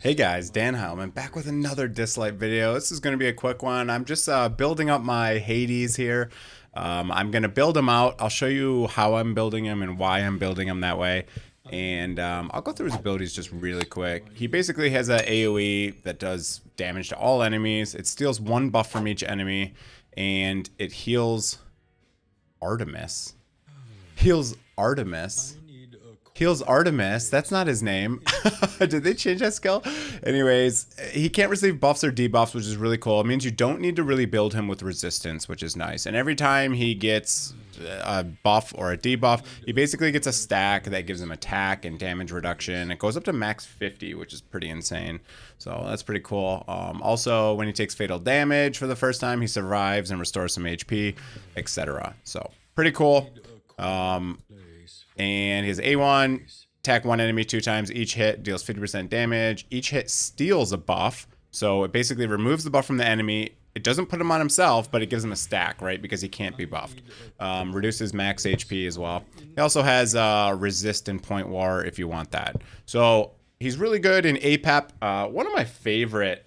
Hey guys, Dan Heilman back with another Dislyte video. This is going to be a quick one. I'm just building up my Hades here. I'm going to build him out. I'll show you how I'm building him and why I'm building him that way. And I'll go through his abilities just really quick. He basically has a AoE that does damage to all enemies. It steals one buff from each enemy. And it heals Artemis. Heals Artemis. Heals Artemis. That's not his name. Did they change that skill? Anyways, he can't receive buffs or debuffs, which is really cool. It means you don't need to really build him with resistance, which is nice. And every time he gets a buff or a debuff, he basically gets a stack that gives him attack and damage reduction. It goes up to max 50, which is pretty insane. So that's pretty cool. Also, when he takes fatal damage for the first time, he survives and restores some HP, etc. So pretty cool. And his A1, attack one enemy 2 times. Each hit deals 50% damage. Each hit steals a buff. So it basically removes the buff from the enemy. It doesn't put him on himself, but it gives him a stack, right? Because he can't be buffed. Reduces max HP as well. He also has resist and point war if you want that. So he's really good in Apep. One of my favorite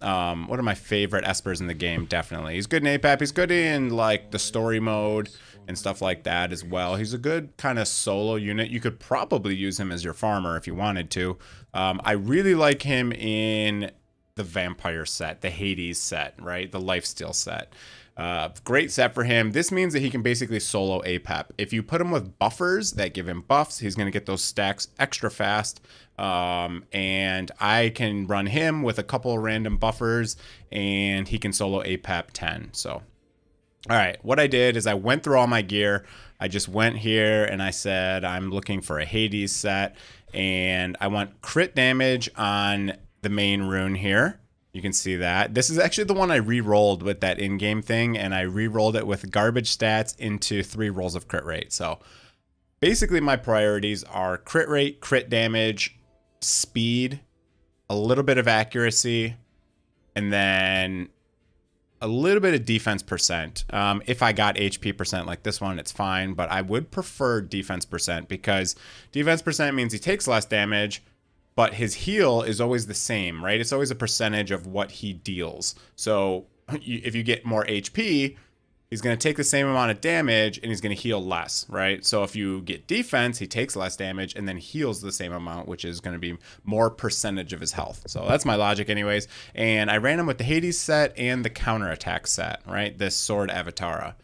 espers in the game, definitely. He's good in Apep. He's good in like the story mode and stuff like that as well. He's a good kind of solo unit. You could probably use him as your farmer if you wanted to. I really like him in the vampire set, the Hades set, right? The lifesteal set. Great set for him. This means that he can basically solo Apep. If you put him with buffers that give him buffs, he's going to get those stacks extra fast. And I can run him with a couple of random buffers and he can solo Apep 10. So all right, what I did is I went through all my gear. I just went here and I said I'm looking for a Hades set, and I want crit damage on the main rune here. You can see that. This is actually the one I re-rolled with that in-game thing, and I re-rolled it with garbage stats into 3 rolls of crit rate. So basically my priorities are crit rate, crit damage, speed, a little bit of accuracy, and then a little bit of defense percent. If I got HP percent like this one, it's fine, but I would prefer defense percent because defense percent means he takes less damage, but his heal is always the same, right? It's always a percentage of what he deals. So if you get more HP, he's going to take the same amount of damage and he's going to heal less, right? So if you get defense, he takes less damage and then heals the same amount, which is going to be more percentage of his health. So that's my logic anyways. And I ran him with the Hades set and the counterattack set, right? This Sword Avatara.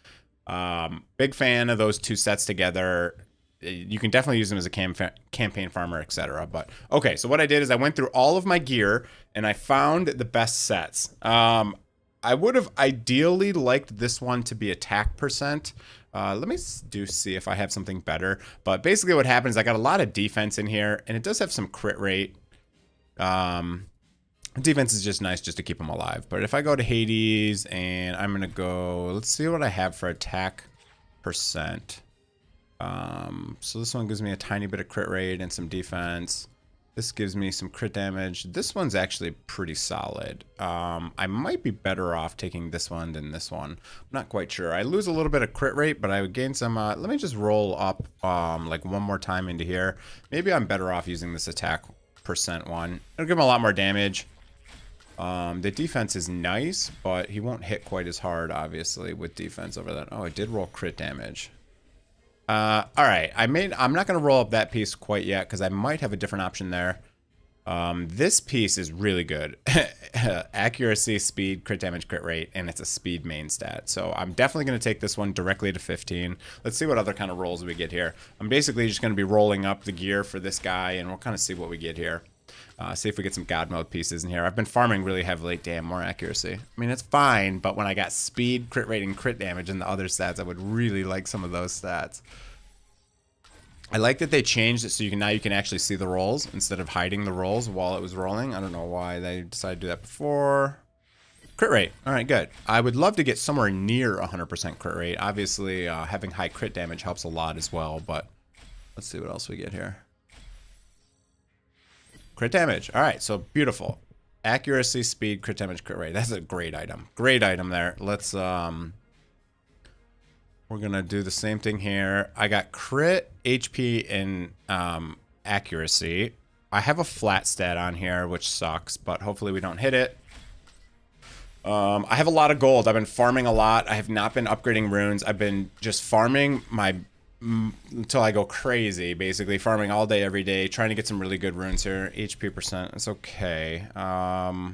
Big fan of those 2 sets together. You can definitely use them as a campaign farmer, etc. But okay, so what I did is I went through all of my gear and I found the best sets. I would have ideally liked this one to be attack percent. Let me see if I have something better. But basically what happens, I got a lot of defense in here, and it does have some crit rate. Defense is just nice just to keep them alive. But if I go to Hades, and I'm going to go, let's see what I have for attack percent. So this one gives me a tiny bit of crit rate and some defense. This gives me some crit damage. This one's actually pretty solid. I might be better off taking this one than this one. I'm not quite sure. I lose a little bit of crit rate, but I would gain some. Let me just roll up like one more time into here. Maybe I'm better off using this attack percent one. It'll give him a lot more damage. The defense is nice, but he won't hit quite as hard, obviously, with defense over that. Oh, I did roll crit damage. All right, I'm not going to roll up that piece quite yet because I might have a different option there. This piece is really good. Accuracy, speed, crit damage, crit rate, and it's a speed main stat. So I'm definitely going to take this one directly to 15. Let's see what other kind of rolls we get here. I'm basically just going to be rolling up the gear for this guy, and we'll kind of see what we get here. See if we get some God mode pieces in here. I've been farming really heavily. Damn, more accuracy. I mean, it's fine, but when I got speed, crit rate, and crit damage in the other stats, I would really like some of those stats. I like that they changed it so now you can actually see the rolls instead of hiding the rolls while it was rolling. I don't know why they decided to do that before. Crit rate. All right, good. I would love to get somewhere near 100% crit rate. Obviously, having high crit damage helps a lot as well, but let's see what else we get here. Crit damage. All right, so beautiful. Accuracy, speed, crit damage, crit rate. That's a great item. Great item there. Let's we're gonna do the same thing here. I got crit, HP, and accuracy. I have a flat stat on here, which sucks, but hopefully we don't hit it. I have a lot of gold. I've been farming a lot. I have not been upgrading runes. I've been just farming until I go crazy, basically farming all day, every day, trying to get some really good runes here. HP percent, it's okay. I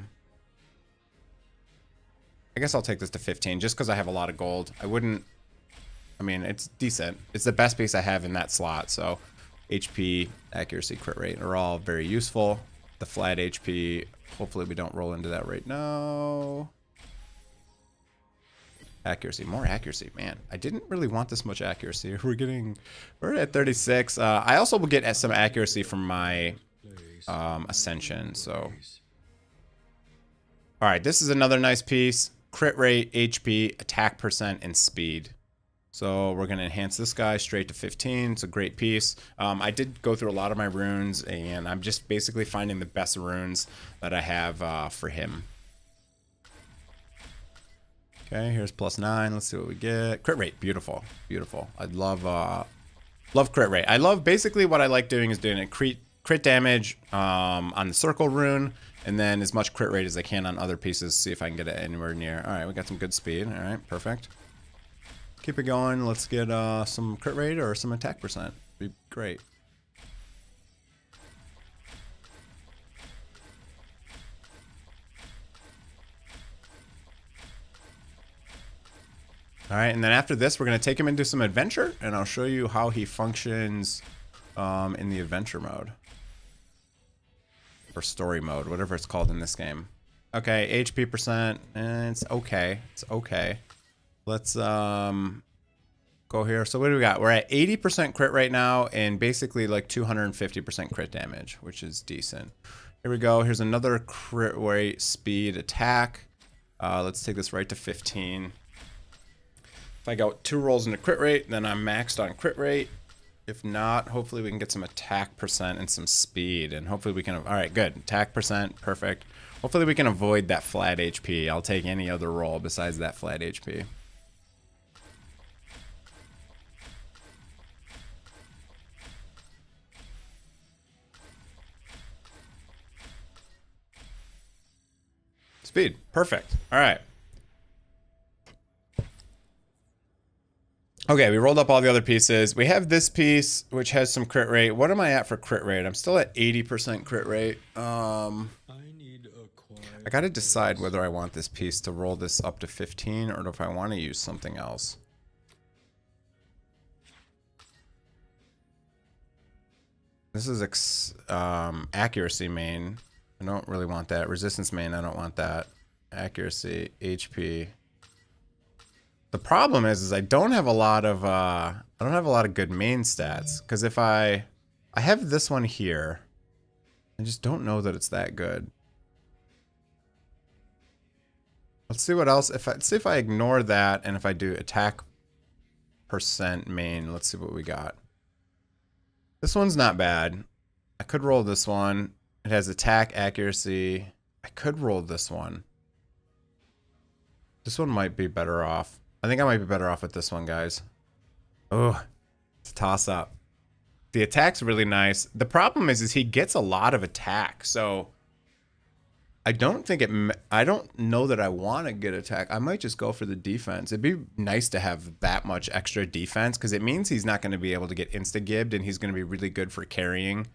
guess I'll take this to 15 just because I have a lot of gold. I mean, it's decent. It's the best piece I have in that slot, so HP, accuracy, crit rate are all very useful. The flat HP, hopefully we don't roll into that right now. Accuracy, more accuracy, man. I didn't really want this much accuracy. We're at 36. I also will get some accuracy from my Ascension, so. All right, this is another nice piece. Crit rate, HP, attack percent, and speed. So we're going to enhance this guy straight to 15. It's a great piece. I did go through a lot of my runes, and I'm just basically finding the best runes that I have for him. Okay, here's +9. Let's see what we get. Crit rate, beautiful, beautiful. I love crit rate. I love basically what I like doing is doing a crit damage on the circle rune, and then as much crit rate as I can on other pieces. See if I can get it anywhere near. All right, we got some good speed. All right, perfect. Keep it going. Let's get some crit rate or some attack percent. Be great. All right, and then after this, we're going to take him into some adventure, and I'll show you how he functions in the adventure mode. Or story mode, whatever it's called in this game. Okay, HP percent, and it's okay. It's okay. Let's go here. So what do we got? We're at 80% crit right now, and basically like 250% crit damage, which is decent. Here we go. Here's another crit rate, speed, attack. Let's take this right to 15. If I go 2 rolls into crit rate, then I'm maxed on crit rate. If not, hopefully we can get some attack percent and some speed, and hopefully we can. All right, good. Attack percent, perfect. Hopefully we can avoid that flat HP. I'll take any other roll besides that flat HP. Speed, perfect. All right. Okay, we rolled up all the other pieces. We have this piece, which has some crit rate. What am I at for crit rate? I'm still at 80% crit rate. I gotta decide whether I want this piece to roll this up to 15 or if I want to use something else. This is accuracy main. I don't really want that. Resistance main, I don't want that. Accuracy, HP. The problem is I don't have a lot of good main stats, because if I have this one here, I just don't know that it's that good. Let's see what else. See if I ignore that, and if I do attack percent main, let's see what we got. This one's not bad. I could roll this one. It has attack, accuracy. I could roll this one. This one might be better off. I think I might be better off with this one, guys. Oh, it's a toss up. The attack's really nice. The problem is he gets a lot of attack, so I don't know that I want to get attack. I might just go for the defense. It'd be nice to have that much extra defense, because it means he's not going to be able to get insta-gibbed, and he's going to be really good for carrying.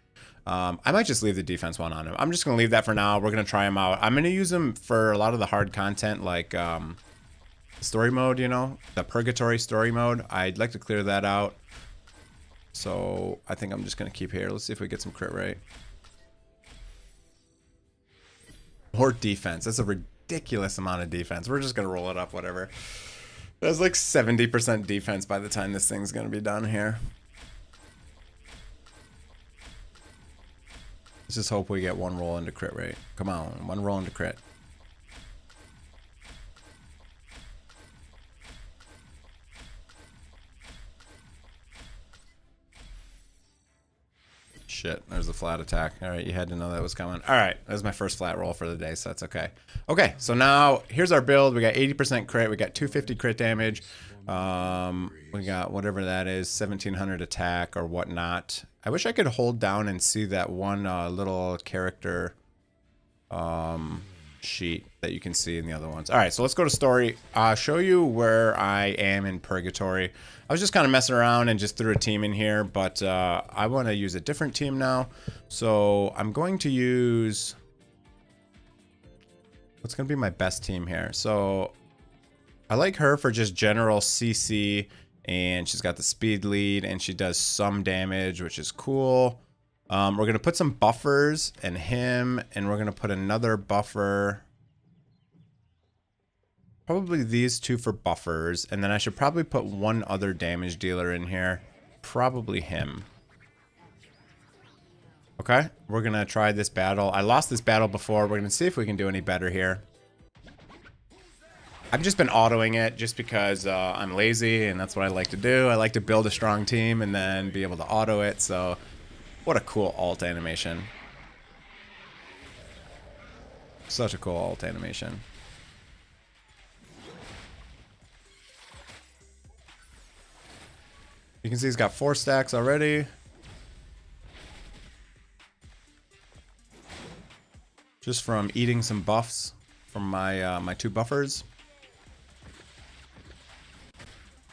I might just leave the defense one on him. I'm just going to leave that for now. We're going to try him out. I'm going to use him for a lot of the hard content, like story mode, you know, the purgatory story mode. I'd like to clear that out. So I think I'm just going to keep here. Let's see if we get some crit rate. More defense. That's a ridiculous amount of defense. We're just going to roll it up, whatever. That's like 70% defense by the time this thing's going to be done here. Let's just hope we get one roll into crit rate. Come on, one roll into crit. shit. There's a flat attack. All right, you had to know that was coming. All right, that was my first flat roll for the day, so that's okay. Okay, so now here's our build. We got 80% crit. We got 250 crit damage. We got whatever that is, 1700 attack or whatnot. I wish I could hold down and see that one little character sheet that you can see in the other ones. All right, so let's go to story. Show you where I am in purgatory. I was just kind of messing around and just threw a team in here, but I want to use a different team now. So I'm going to use, what's going to be my best team here? So I like her for just general CC, and she's got the speed lead, and she does some damage, which is cool. We're going to put some buffers in him, and we're going to put another buffer. Probably these two for buffers, and then I should probably put one other damage dealer in here. Probably him. Okay, we're going to try this battle. I lost this battle before. We're going to see if we can do any better here. I've just been autoing it just because I'm lazy, and that's what I like to do. I like to build a strong team and then be able to auto it, so... What a cool alt animation. Such a cool alt animation. You can see he's got 4 stacks already. Just from eating some buffs from my my 2 buffers.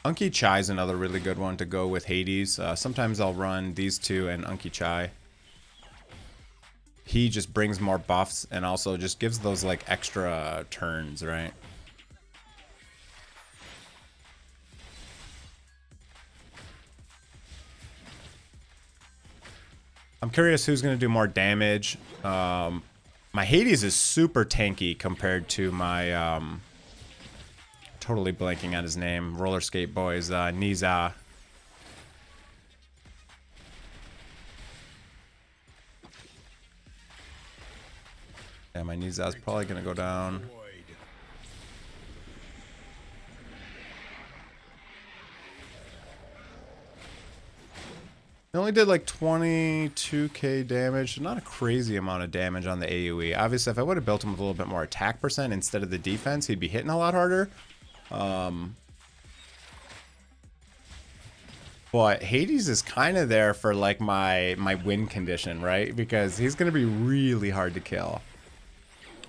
Unki Chai is another really good one to go with Hades. Sometimes I'll run these 2 and Unki Chai. He just brings more buffs and also just gives those like extra turns, right? I'm curious who's going to do more damage. My Hades is super tanky compared to my... totally blanking on his name. Roller Skate Boys, Niza. Yeah, my Niza's probably gonna go down. It only did like 22k damage, so not a crazy amount of damage on the AoE. Obviously, if I would have built him with a little bit more attack percent instead of the defense, he'd be hitting a lot harder. But Hades is kind of there for like my win condition, right? Because he's going to be really hard to kill.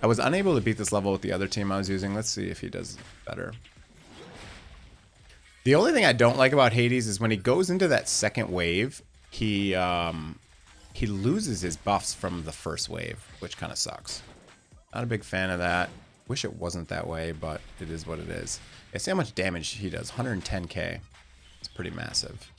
I was unable to beat this level with the other team I was using. Let's see if he does better. The only thing I don't like about Hades is when he goes into that second wave, he loses his buffs from the first wave, which kind of sucks. Not a big fan of that. Wish it wasn't that way, but it is what it is. Yeah, see how much damage he does. 110k. It's pretty massive.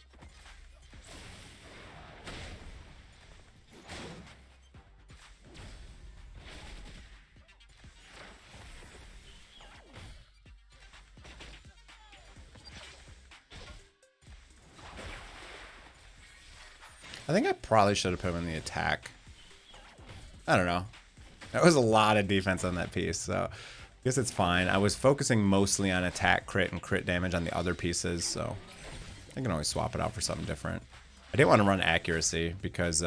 I think I probably should have put him in the attack. I don't know. That was a lot of defense on that piece, so I guess it's fine. I was focusing mostly on attack, crit, and crit damage on the other pieces, so I can always swap it out for something different. I didn't want to run accuracy because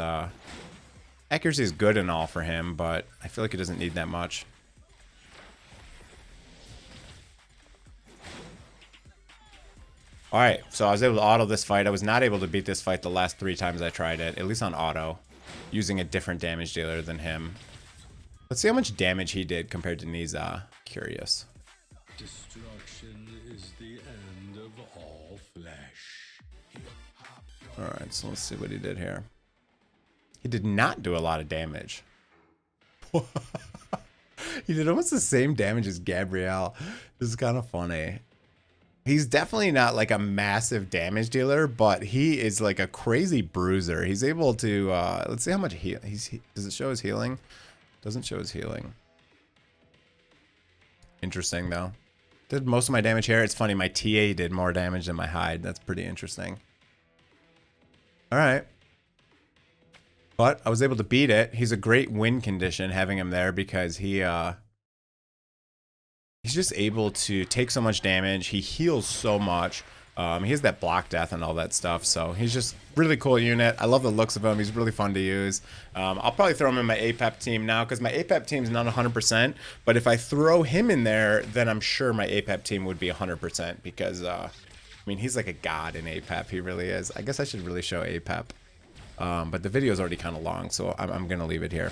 accuracy is good and all for him, but I feel like he doesn't need that much. Alright, so I was able to auto this fight. I was not able to beat this fight the last 3 times I tried it, at least on auto, using a different damage dealer than him. Let's see how much damage he did compared to Niza. Curious. Destruction is the end of all flesh. Alright, so let's see what he did here. He did not do a lot of damage. He did almost the same damage as Gabrielle. This is kind of funny. He's definitely not like a massive damage dealer, but he is like a crazy bruiser. He's able to, let's see how much does it show his healing? Doesn't show his healing. Interesting though. Did most of my damage here. It's funny, my TA did more damage than my hide. That's pretty interesting. All right. But I was able to beat it. He's a great win condition having him there because he's just able to take so much damage. He heals so much. He has that block death and all that stuff, so he's just really cool unit. I love the looks of him. He's really fun to use. I'll probably throw him in my Apep team now because my Apep team's not 100%, but if I throw him in there, then I'm sure my Apep team would be 100% because, I mean, he's like a god in Apep. He really is. I guess I should really show Apep, but the video's already kind of long, so I'm going to leave it here.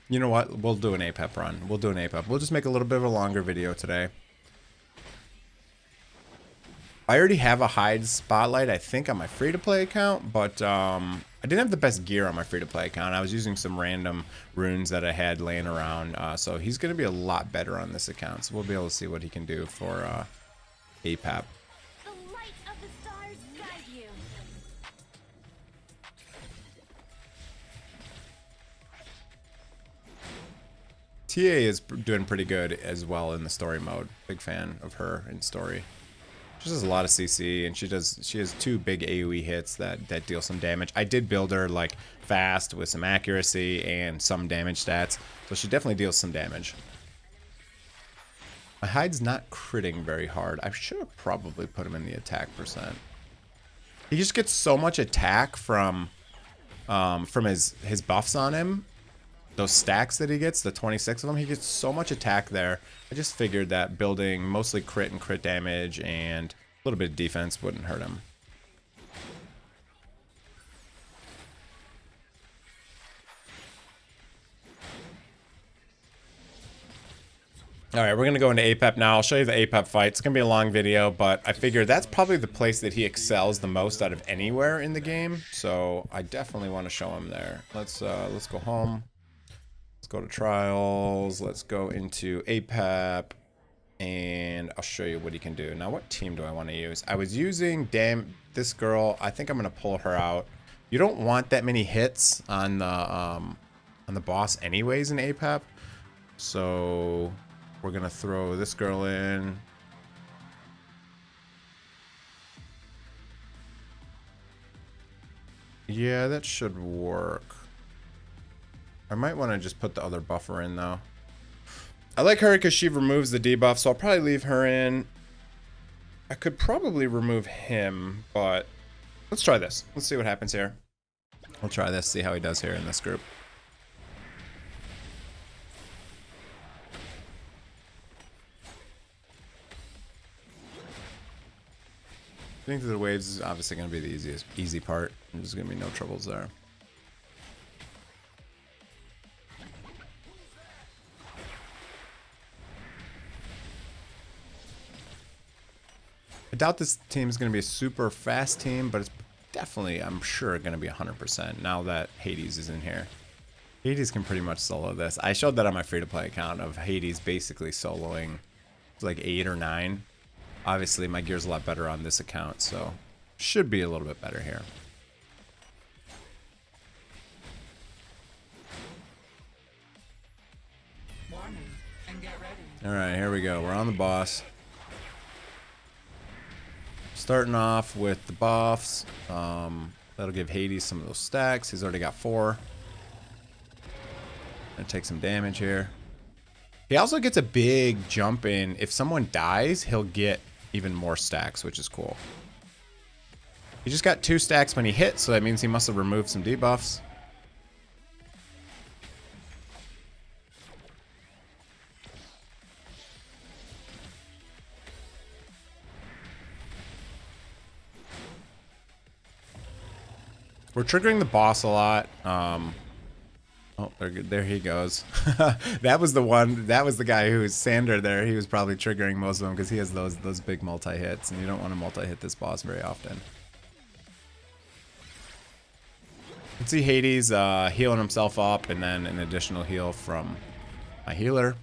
You know what? We'll do an Apep run. We'll do an Apep. We'll just make a little bit of a longer video today. I already have a hide spotlight, I think, on my free-to-play account, but I didn't have the best gear on my free-to-play account. I was using some random runes that I had laying around, so he's going to be a lot better on this account. So we'll be able to see what he can do for Apep. TA is doing pretty good as well in the story mode. Big fan of her in story. She does a lot of CC, and she has 2 big AoE hits that deal some damage. I did build her like fast with some accuracy and some damage stats, so she definitely deals some damage. My hide's not critting very hard. I should have probably put him in the attack percent. He just gets so much attack from his buffs on him. Those stacks that he gets, the 26 of them, he gets so much attack there. I just figured that building mostly crit and crit damage and a little bit of defense wouldn't hurt him. Alright, we're going to go into Apep now. I'll show you the Apep fight. It's going to be a long video, but I figure that's probably the place that he excels the most out of anywhere in the game. So I definitely want to show him there. Let's go home. Let's go to trials. Let's go into Apep, and I'll show you what he can do. Now, what team do I want to use? I was using this girl. I think I'm gonna pull her out. You don't want that many hits on the boss anyways in Apep, so we're gonna throw this girl in. Yeah, that should work. I might want to just put the other buffer in, though. I like her because she removes the debuff, so I'll probably leave her in. I could probably remove him, but let's try this. Let's see what happens here. We'll try this, see how he does here in this group. Getting through the waves is obviously going to be the easy part. There's going to be no troubles there. I doubt this team is going to be a super fast team, but it's definitely, I'm sure, going to be 100% now that Hades is in here. Hades can pretty much solo this. I showed that on my free-to-play account of Hades basically soloing like 8 or 9. Obviously, my gear's a lot better on this account, so should be a little bit better here. Alright, here we go. We're on the boss. Starting off with the buffs. That'll give Hades some of those stacks. He's already got 4. Gonna take some damage here. He also gets a big jump in. If someone dies, he'll get even more stacks, which is cool. He just got 2 stacks when he hit, so that means he must have removed some debuffs. We're triggering the boss a lot. Oh, there he goes. That was the one. That was the guy who was Sander there. He was probably triggering most of them because he has those big multi-hits, and you don't want to multi-hit this boss very often. You can see Hades healing himself up, and then an additional heal from my healer.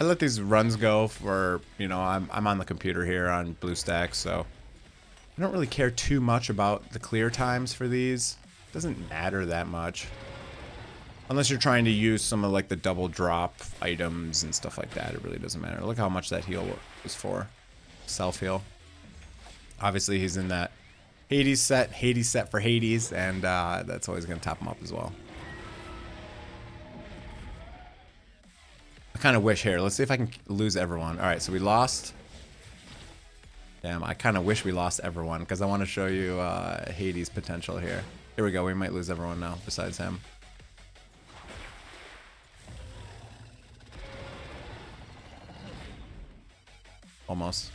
I let these runs go for, you know, I'm on the computer here on BlueStacks, so I don't really care too much about the clear times for these. It doesn't matter that much. Unless you're trying to use some of like the double drop items and stuff like that, it really doesn't matter. Look how much that heal was for. Self heal. Obviously, he's in that Hades set for Hades, and that's always going to top him up as well. I kind of wish here. Let's see if I can lose everyone. All right, so we lost. Damn, I kind of wish we lost everyone because I want to show you Hades' potential here. Here we go. We might lose everyone now besides him. Almost.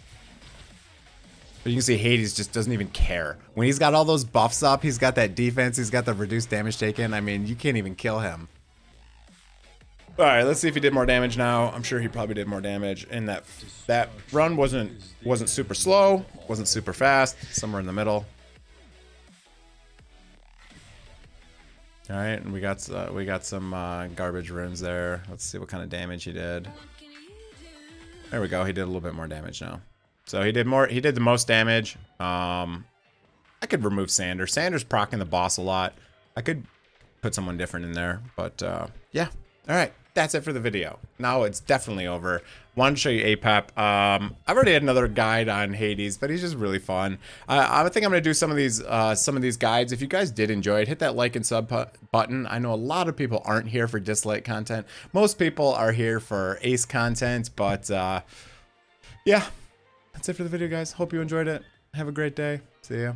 But you can see Hades just doesn't even care. When he's got all those buffs up, he's got that defense, he's got the reduced damage taken. I mean, you can't even kill him. All right, let's see if he did more damage now. I'm sure he probably did more damage. And that run wasn't super slow, wasn't super fast, somewhere in the middle. All right, and we got some garbage runes there. Let's see what kind of damage he did. There we go. He did a little bit more damage now. So he did more. He did the most damage. I could remove Sander. Sander's proccing the boss a lot. I could put someone different in there, but yeah. All right, that's it for the video. Now it's definitely over. Wanted to show you Apep. I've already had another guide on Hades, but he's just really fun. I think I'm gonna do some of these guides. If you guys did enjoy it, hit that like and sub button. I know a lot of people aren't here for Dislyte content. Most people are here for Ace content, but yeah. That's it for the video, guys. Hope you enjoyed it. Have a great day. See ya.